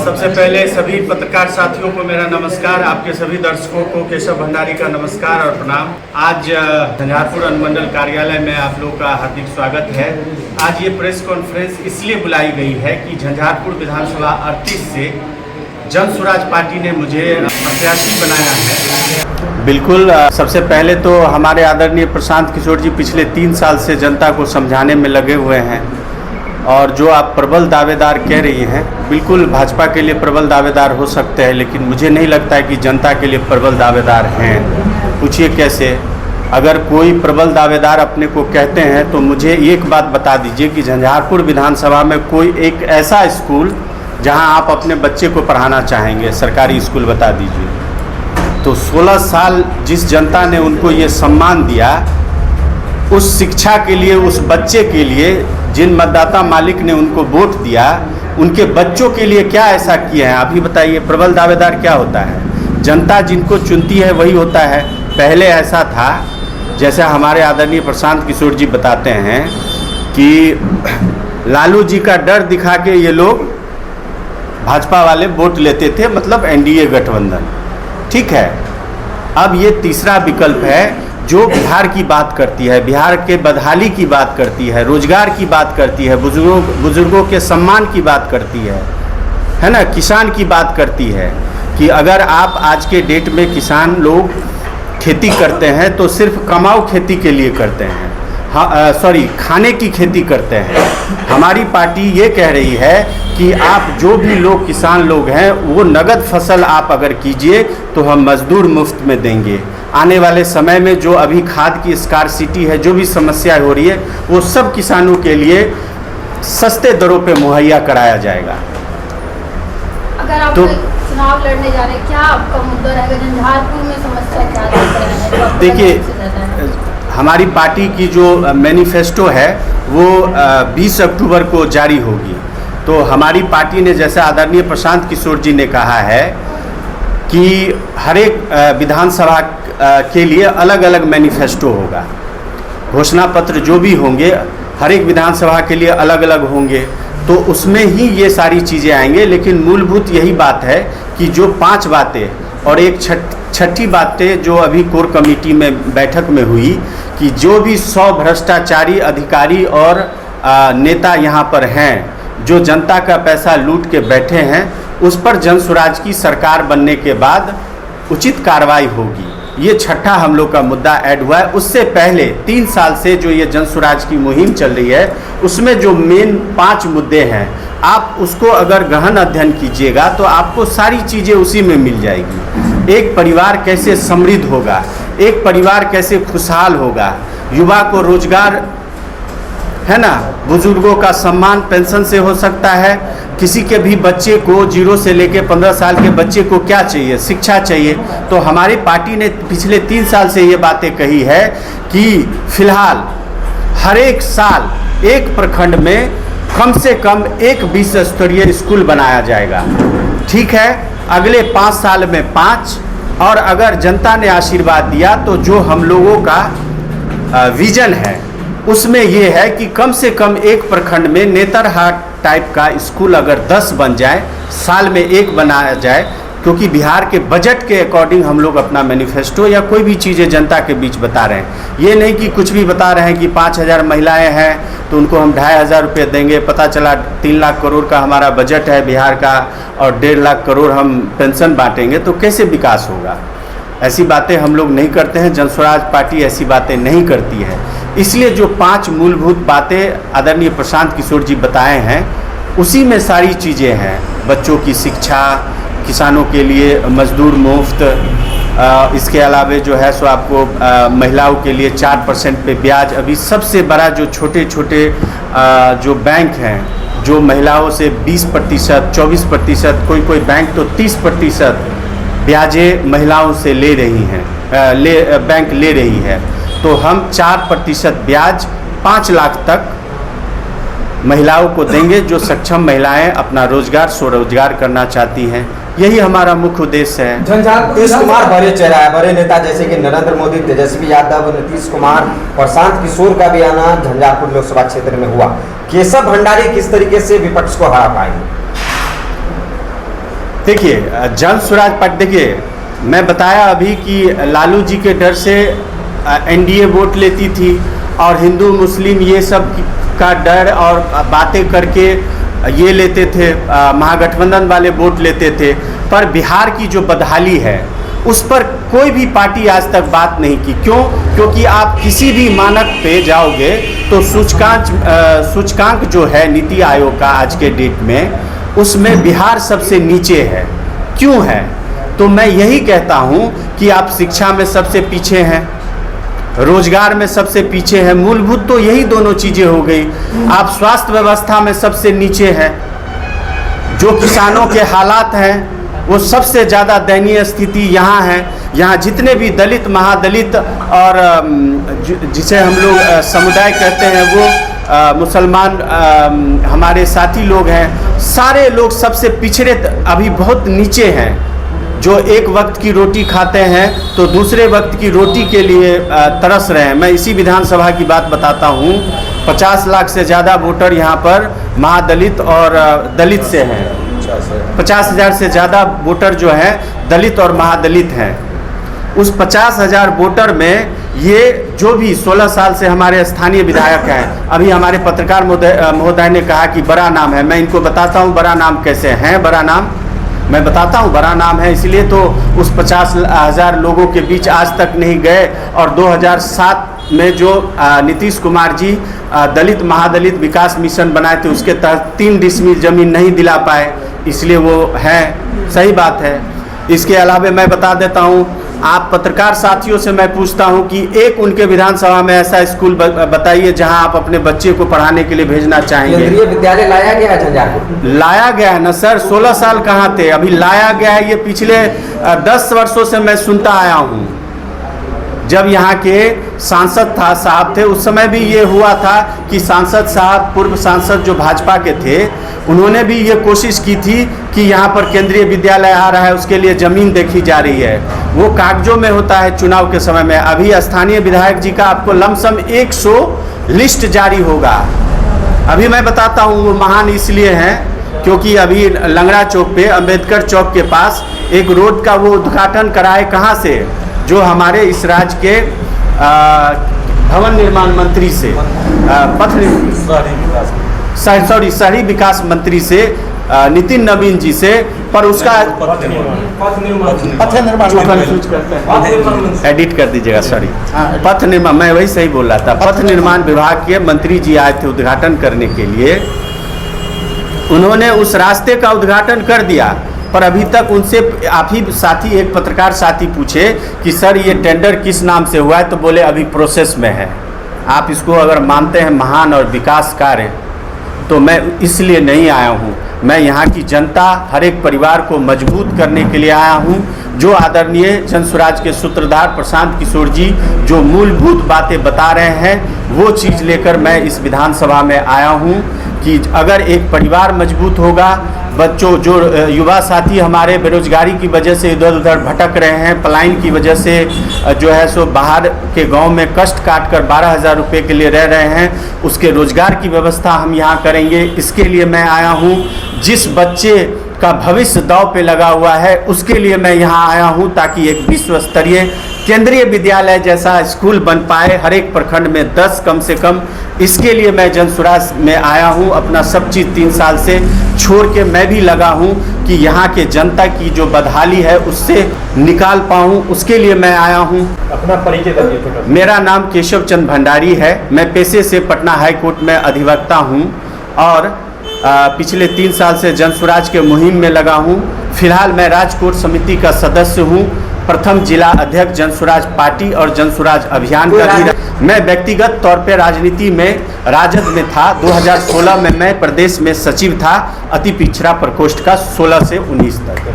सबसे पहले सभी पत्रकार साथियों को मेरा नमस्कार, आपके सभी दर्शकों को केशव भंडारी का नमस्कार और प्रणाम। आज झंझारपुर अनुमंडल कार्यालय में आप लोगों का हार्दिक स्वागत है। आज ये प्रेस कॉन्फ्रेंस इसलिए बुलाई गई है कि झंझारपुर विधानसभा 38 से जन स्वराज पार्टी ने मुझे प्रत्याशी बनाया है। बिल्कुल, सबसे पहले तो हमारे आदरणीय प्रशांत किशोर जी पिछले 3 साल से जनता को समझाने में लगे हुए हैं और जो आप प्रबल दावेदार कह रही हैं, बिल्कुल भाजपा के लिए प्रबल दावेदार हो सकते हैं, लेकिन मुझे नहीं लगता है कि जनता के लिए प्रबल दावेदार हैं। पूछिए कैसे? अगर कोई प्रबल दावेदार अपने को कहते हैं तो मुझे एक बात बता दीजिए कि झंझारपुर विधानसभा में कोई एक ऐसा स्कूल जहां आप अपने बच्चे को पढ़ाना चाहेंगे, सरकारी स्कूल बता दीजिए। तो 16 साल जिस जनता ने उनको ये सम्मान दिया, उस शिक्षा के लिए, उस बच्चे के लिए, जिन मतदाता मालिक ने उनको वोट दिया, उनके बच्चों के लिए क्या ऐसा किया है? आप ही बताइए। प्रबल दावेदार क्या होता है? जनता जिनको चुनती है वही होता है। पहले ऐसा था, जैसे हमारे आदरणीय प्रशांत किशोर जी बताते हैं कि लालू जी का डर दिखा के ये लोग भाजपा वाले वोट लेते थे, मतलब एनडीए गठबंधन। ठीक है, अब ये तीसरा विकल्प है जो बिहार की बात करती है, बिहार के बदहाली की बात करती है, रोजगार की बात करती है, बुजुर्गों के सम्मान की बात करती है ना, किसान की बात करती है कि अगर आप आज के डेट में किसान लोग खेती करते हैं तो सिर्फ कमाऊ खेती के लिए करते हैं, खाने की खेती करते हैं। हमारी पार्टी ये कह रही है कि आप जो भी लोग किसान लोग हैं वो नगद फसल आप अगर कीजिए तो हम मजदूर मुफ्त में देंगे। आने वाले समय में जो अभी खाद की स्कार्सिटी है, जो भी समस्या हो रही है, वो सब किसानों के लिए सस्ते दरों पे मुहैया कराया जाएगा। अगर आप तो चुनाव लड़ने जा रहे हैं, क्या आपका मुद्दा रहेगा? झंझारपुर में समस्या क्या है? देखिए, हमारी पार्टी की जो मैनिफेस्टो है वो 20 अक्टूबर को जारी होगी। तो हमारी पार्टी ने, जैसे आदरणीय प्रशांत किशोर जी ने कहा है कि हर एक विधानसभा के लिए अलग अलग मैनिफेस्टो होगा, घोषणा पत्र जो भी होंगे हर एक विधानसभा के लिए अलग अलग होंगे, तो उसमें ही ये सारी चीज़ें आएंगे। लेकिन मूलभूत यही बात है कि जो 5 बातें और एक छठी बातें जो अभी कोर कमेटी में बैठक में हुई कि जो भी 100 भ्रष्टाचारी अधिकारी और नेता यहाँ पर हैं जो जनता का पैसा लूट के बैठे हैं, उस पर जन स्वराज की सरकार बनने के बाद उचित कार्रवाई होगी। ये छठा हम लोग का मुद्दा ऐड हुआ है। उससे पहले 3 साल से जो ये जन स्वराज की मुहिम चल रही है, उसमें जो मेन 5 मुद्दे हैं, आप उसको अगर गहन अध्ययन कीजिएगा तो आपको सारी चीज़ें उसी में मिल जाएगी। एक परिवार कैसे समृद्ध होगा, एक परिवार कैसे खुशहाल होगा, युवा को रोजगार, है ना, बुजुर्गों का सम्मान पेंशन से हो सकता है, किसी के भी बच्चे को 0 से लेकर 15 साल के बच्चे को क्या चाहिए? शिक्षा चाहिए। तो हमारी पार्टी ने पिछले 3 साल से ये बातें कही है कि फिलहाल हर एक साल एक प्रखंड में कम से कम एक 20 स्तरीय स्कूल बनाया जाएगा। ठीक है, अगले 5 साल में 5, और अगर जनता ने आशीर्वाद दिया तो जो हम लोगों का विजन है उसमें ये है कि कम से कम एक प्रखंड में नेतरहाट टाइप का स्कूल अगर 10 बन जाए, साल में 1 बनाया जाए, क्योंकि बिहार के बजट के अकॉर्डिंग हम लोग अपना मैनिफेस्टो या कोई भी चीज़ें जनता के बीच बता रहे हैं। ये नहीं कि कुछ भी बता रहे हैं कि 5000 महिलाएं हैं तो उनको हम 2500 रुपये देंगे, पता चला 3 लाख करोड़ का हमारा बजट है बिहार का और 1.5 लाख करोड़ हम पेंशन बांटेंगे, तो कैसे विकास होगा? ऐसी बातें हम लोग नहीं करते हैं। जन स्वराज पार्टी ऐसी बातें नहीं करती है। इसलिए जो 5 मूलभूत बातें आदरणीय प्रशांत किशोर जी बताए हैं, उसी में सारी चीज़ें हैं। बच्चों की शिक्षा, किसानों के लिए मजदूर मुफ्त, इसके अलावे जो है सो आपको महिलाओं के लिए 4% पे ब्याज। अभी सबसे बड़ा जो छोटे छोटे जो बैंक हैं जो महिलाओं से 20%, 24%, कोई बैंक तो 30% ब्याजें महिलाओं से ले रही हैं, बैंक ले रही है। तो हम 4% ब्याज 5 लाख तक महिलाओं को देंगे, जो सक्षम महिलाएं अपना रोजगार, स्वरोजगार करना चाहती हैं। यही हमारा मुख्य उद्देश्य है। नीतीश कुमार बड़े चेहरा है, बड़े नेता जैसे कि नरेंद्र मोदी, तेजस्वी यादव, नीतीश कुमार, प्रशांत किशोर का भी आना झंझारपुर लोकसभा क्षेत्र में हुआ। केशव भंडारी किस तरीके से विपक्ष को हरा पाएंगे? देखिए जन स्वराज पार्टी, देखिए मैं बताया अभी कि लालू जी के डर से एनडीए वोट लेती थी और हिंदू मुस्लिम ये सब का डर और बातें करके ये लेते थे, महागठबंधन वाले वोट लेते थे। पर बिहार की जो बदहाली है उस पर कोई भी पार्टी आज तक बात नहीं की। क्यों? क्योंकि आप किसी भी मानक पे जाओगे तो सूचकांक जो है नीति आयोग का आज के डेट में, उसमें बिहार सबसे नीचे है। क्यों है? तो मैं यही कहता हूँ कि आप शिक्षा में सबसे पीछे हैं, रोजगार में सबसे पीछे हैं, मूलभूत तो यही दोनों चीज़ें हो गई। आप स्वास्थ्य व्यवस्था में सबसे नीचे हैं, जो किसानों के हालात हैं वो सबसे ज़्यादा दयनीय स्थिति यहाँ है। यहाँ जितने भी दलित, महादलित और जिसे हम लोग समुदाय कहते हैं वो मुसलमान हमारे साथी लोग हैं, सारे लोग सबसे पिछड़े अभी बहुत नीचे हैं। जो एक वक्त की रोटी खाते हैं तो दूसरे वक्त की रोटी के लिए तरस रहे हैं। मैं इसी विधानसभा की बात बताता हूँ, 50 लाख से ज़्यादा वोटर यहाँ पर महादलित और दलित से हैं। 50,000 से ज़्यादा वोटर जो हैं दलित और महादलित हैं। उस 50,000 वोटर में ये जो भी 16 साल से हमारे स्थानीय विधायक हैं, अभी हमारे पत्रकार महोदय ने कहा कि बड़ा नाम है। मैं इनको बताता हूँ बड़ा नाम कैसे हैं। बड़ा नाम मैं बताता हूँ, बड़ा नाम है इसलिए तो उस 50,000 लोगों के बीच आज तक नहीं गए। और 2007 में जो नीतीश कुमार जी दलित महादलित विकास मिशन बनाए थे उसके तहत 3 डिसमिल जमीन नहीं दिला पाए, इसलिए वो हैं। सही बात है। इसके अलावा मैं बता देता हूँ, आप पत्रकार साथियों से मैं पूछता हूं कि एक उनके विधानसभा में ऐसा स्कूल बताइए जहां आप अपने बच्चे को पढ़ाने के लिए भेजना चाहेंगे। केंद्रीय विद्यालय लाया गया है झंझारपुर? लाया गया है ना सर, 16 साल कहाँ थे, अभी लाया गया है। ये पिछले 10 वर्षों से मैं सुनता आया हूँ। जब यहाँ के सांसद साहब थे उस समय भी ये हुआ था कि सांसद साहब, पूर्व सांसद जो भाजपा के थे, उन्होंने भी ये कोशिश की थी कि यहाँ पर केंद्रीय विद्यालय आ रहा है उसके लिए ज़मीन देखी जा रही है। वो कागजों में होता है चुनाव के समय में। अभी स्थानीय विधायक जी का आपको लमसम 100 लिस्ट जारी होगा। अभी मैं बताता हूँ वो महान इसलिए हैं क्योंकि अभी लंगड़ा चौक पे, अंबेडकर चौक के पास एक रोड का वो उद्घाटन कराए, कहाँ से, जो हमारे इस राज्य के भवन निर्माण मंत्री से, शहरी विकास मंत्री से, नितिन नवीन जी से। पर उसका एडिट कर दीजिएगा, सॉरी, पथ निर्माण, मैं वही सही बोल रहा था। पथ निर्माण विभाग के मंत्री जी आए थे उद्घाटन करने के लिए। उन्होंने उस रास्ते का उद्घाटन कर दिया, पर अभी तक उनसे आप ही साथी, एक पत्रकार साथी पूछे कि सर ये टेंडर किस नाम से हुआ है, तो बोले अभी प्रोसेस में है। आप इसको अगर मानते हैं महान और विकास कार्य, तो मैं इसलिए नहीं आया हूँ। मैं यहाँ की जनता, हर एक परिवार को मजबूत करने के लिए आया हूँ। जो आदरणीय जन स्वराज के सूत्रधार प्रशांत किशोर जी जो मूलभूत बातें बता रहे हैं, वो चीज़ लेकर मैं इस विधानसभा में आया हूँ कि अगर एक परिवार मजबूत होगा, बच्चों, जो युवा साथी हमारे बेरोजगारी की वजह से इधर उधर भटक रहे हैं, पलायन की वजह से जो है सो बाहर के गांव में कष्ट काट कर 12,000 रुपये के लिए रह रहे हैं, उसके रोजगार की व्यवस्था हम यहाँ करेंगे। इसके लिए मैं आया हूँ। जिस बच्चे का भविष्य दांव पे लगा हुआ है उसके लिए मैं यहाँ आया हूँ, ताकि एक विश्व स्तरीय केंद्रीय विद्यालय जैसा स्कूल बन पाए हर एक प्रखंड में 10 कम से कम। इसके लिए मैं जन स्वराज में आया हूँ। अपना सब चीज़ 3 साल से छोड़ के मैं भी लगा हूँ कि यहाँ के जनता की जो बदहाली है उससे निकाल पाऊँ, उसके लिए मैं आया हूँ। अपना परिचय दीजिए। मेरा नाम केशव चंद भंडारी है। मैं पेशे से पटना हाई कोर्ट में अधिवक्ता हूँ और पिछले 3 साल से जन स्वराज के मुहिम में लगा हूँ। फिलहाल मैं राजकोट समिति का सदस्य हूँ, प्रथम जिला अध्यक्ष जन स्वराज पार्टी और जन स्वराज अभियान का भी। मैं व्यक्तिगत तौर पे राजनीति में राजद में था। 2016 में मैं प्रदेश में सचिव था, अति पिछड़ा प्रकोष्ठ का 16 से 19 तक।